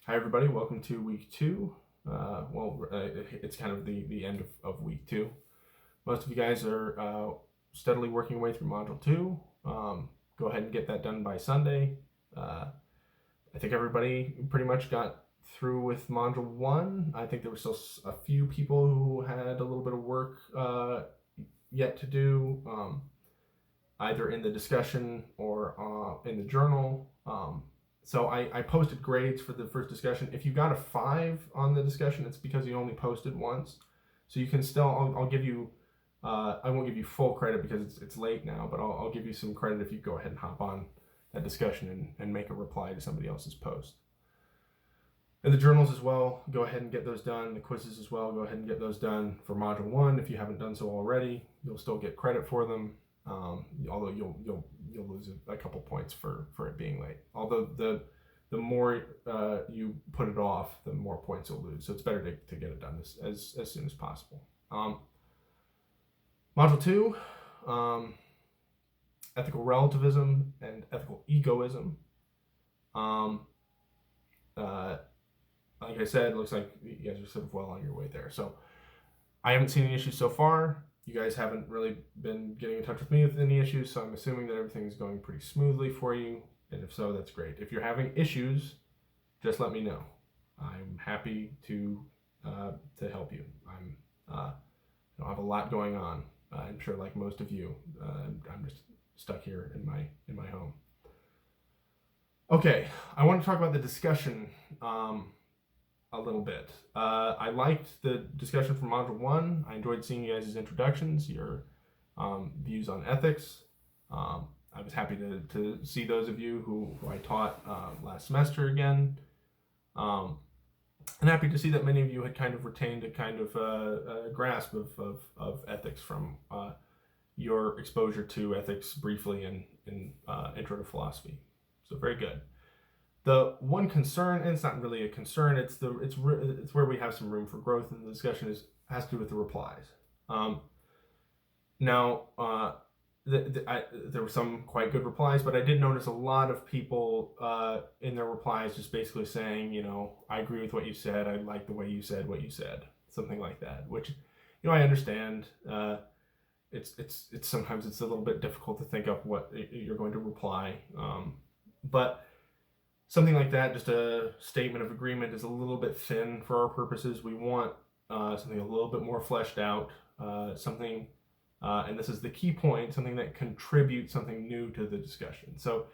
Hi, everybody. Welcome to week two. It's kind of the end of week two. Most of you guys are steadily working away through module two. Go ahead and get that done by Sunday. I think everybody pretty much got through with module one. I think there were still a few people who had a little bit of work yet to do, either in the discussion or in the journal. So I posted grades for the first discussion. If you got a 5 on the discussion, it's because you only posted once. So you can still, I'll give you, I won't give you full credit because it's late now, but I'll give you some credit if you go ahead and hop on that discussion and make a reply to somebody else's post. And the journals as well, go ahead and get those done. The quizzes as well, go ahead and get those done for module one. If you haven't done so already, you'll still get credit for them. Although you'll lose a couple points for it being late. Although the more you put it off, the more points you'll lose. So it's better to get it done as soon as possible. Module two, ethical relativism and ethical egoism. Like I said, it looks like you guys are sort of well on your way there. So I haven't seen any issues so far. You guys haven't really been getting in touch with me with any issues, so I'm assuming that everything's going pretty smoothly for you. And if so, that's great. If you're having issues, just let me know. I'm happy to help you. I have a lot going on. I'm sure, like most of you, I'm just stuck here in my home. Okay, I want to talk about the discussion a little bit. I liked the discussion from module one. I enjoyed seeing you guys' introductions, your views on ethics. I was happy to see those of you who I taught last semester again. And happy to see that many of you had kind of retained a kind of a grasp of ethics from your exposure to ethics briefly in Intro to Philosophy. So very good. The one concern, and it's not really a concern, it's where we have some room for growth in the discussion, has to do with the replies. There were some quite good replies, but I did notice a lot of people in their replies just basically saying, I agree with what you said, I like the way you said what you said, something like that, which, I understand. It's sometimes it's a little bit difficult to think up what you're going to reply, but something like that, just a statement of agreement, is a little bit thin for our purposes. We want something a little bit more fleshed out, something, and this is the key point, something that contributes something new to the discussion. So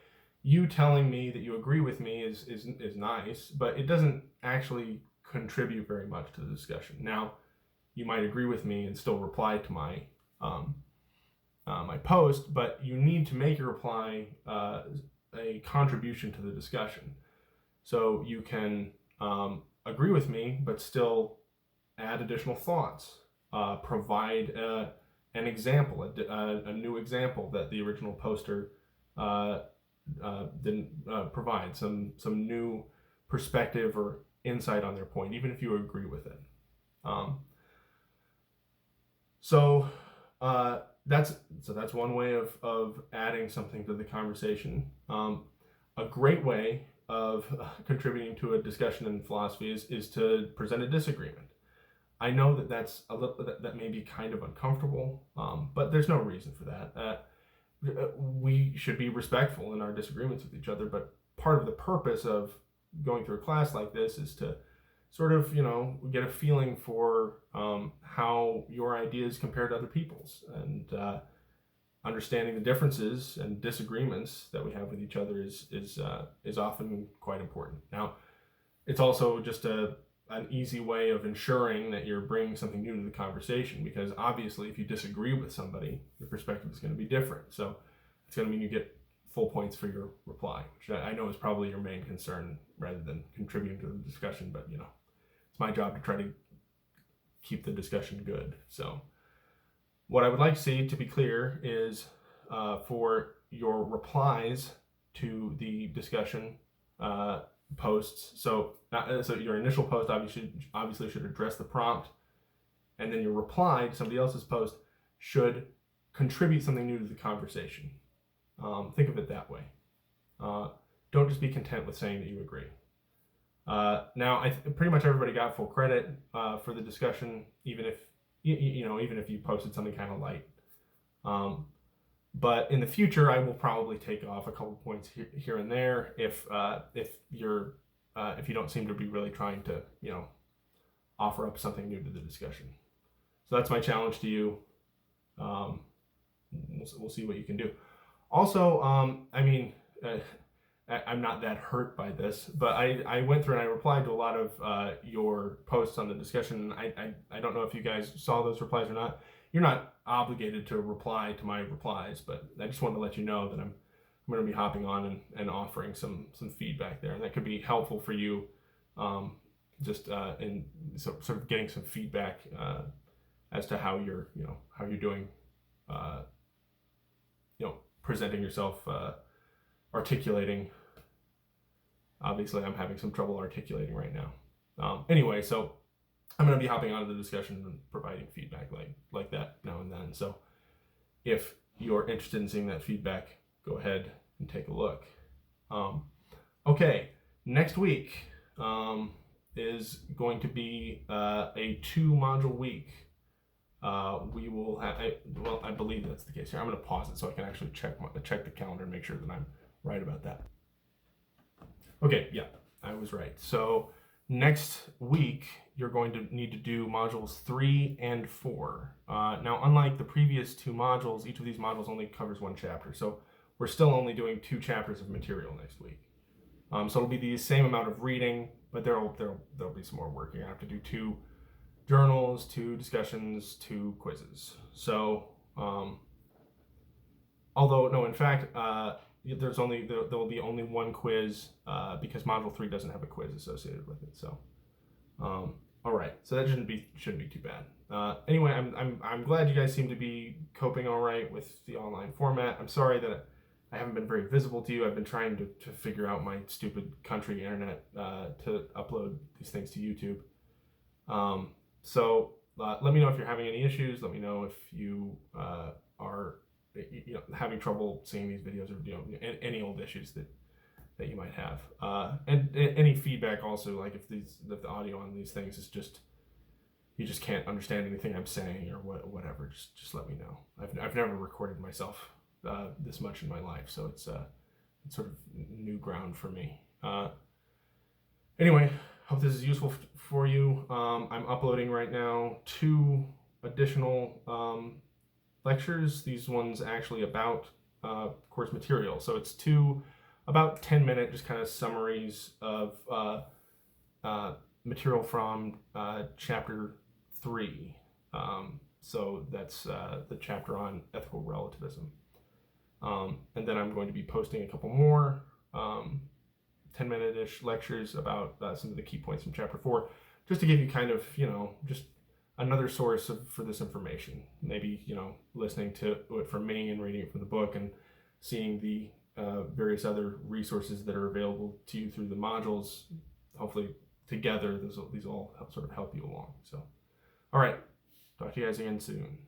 you telling me that you agree with me is nice, but it doesn't actually contribute very much to the discussion. Now, you might agree with me and still reply to my my post, but you need to make your reply a contribution to the discussion. So you can agree with me, but still add additional thoughts, provide an example, a new example that the original poster didn't provide, some new perspective or insight on their point, even if you agree with it. That's one way of adding something to the conversation. A great way of contributing to a discussion in philosophy is to present a disagreement. I know that may be kind of uncomfortable, but there's no reason for that. We should be respectful in our disagreements with each other, but part of the purpose of going through a class like this is to sort of, get a feeling for how your ideas compare to other people's, and understanding the differences and disagreements that we have with each other is often quite important. Now, it's also just an easy way of ensuring that you're bringing something new to the conversation, because obviously if you disagree with somebody, your perspective is going to be different. So it's going to mean you get full points for your reply, which I know is probably your main concern rather than contributing to the discussion, but it's my job to try to keep the discussion good. So what I would like to see, to be clear, is for your replies to the discussion posts. So your initial post obviously should address the prompt, and then your reply to somebody else's post should contribute something new to the conversation. Think of it that way. Don't just be content with saying that you agree. Now, pretty much everybody got full credit for the discussion, even if even if you posted something kind of light. But in the future, I will probably take off a couple points here and there if you don't seem to be really trying to offer up something new to the discussion. So that's my challenge to you. We'll see what you can do. Also, I'm not that hurt by this, but I went through and I replied to a lot of your posts on the discussion. I don't know if you guys saw those replies or not. You're not obligated to reply to my replies, but I just wanted to let you know that I'm going to be hopping on and offering some feedback there, and that could be helpful for you, in sort of getting some feedback as to how you're doing, presenting yourself, articulating. Obviously, I'm having some trouble articulating right now. Anyway, so I'm going to be hopping onto the discussion and providing feedback like that now and then. So if you're interested in seeing that feedback, go ahead and take a look. Okay, next week is going to be a 2-module week. We will have, I believe that's the case here. I'm going to pause it so I can actually check the calendar and make sure that I'm right about that. Okay, yeah, I was right. So next week, you're going to need to do modules 3 and 4. Now, unlike the previous 2 modules, each of these modules only covers 1 chapter. So we're still only doing 2 chapters of material next week. So it'll be the same amount of reading, but there'll be some more work. You're gonna have to do 2 journals, 2 discussions, 2 quizzes. So, in fact, there will be only 1 quiz because module 3 doesn't have a quiz associated with it. So, all right. So that shouldn't be too bad. Anyway, I'm glad you guys seem to be coping all right with the online format. I'm sorry that I haven't been very visible to you. I've been trying to figure out my stupid country internet to upload these things to YouTube. So let me know if you're having any issues. Let me know if you are having trouble seeing these videos, or any old issues that you might have. And any feedback also, like if the audio on these things is just you just can't understand anything I'm saying or whatever, just let me know. I've never recorded myself this much in my life, so it's sort of new ground for me. Anyway, hope this is useful for you. I'm uploading right now 2 additional lectures. These ones actually about course material. So it's 2 about 10-minute just kind of summaries of material from chapter 3. So that's the chapter on ethical relativism. And then I'm going to be posting a couple more 10-minute-ish lectures about some of the key points from chapter 4, just to give you kind of, just another source for this information. Maybe, listening to it from me and reading it from the book and seeing the various other resources that are available to you through the modules. Hopefully together, these all sort of help you along. So, all right, talk to you guys again soon.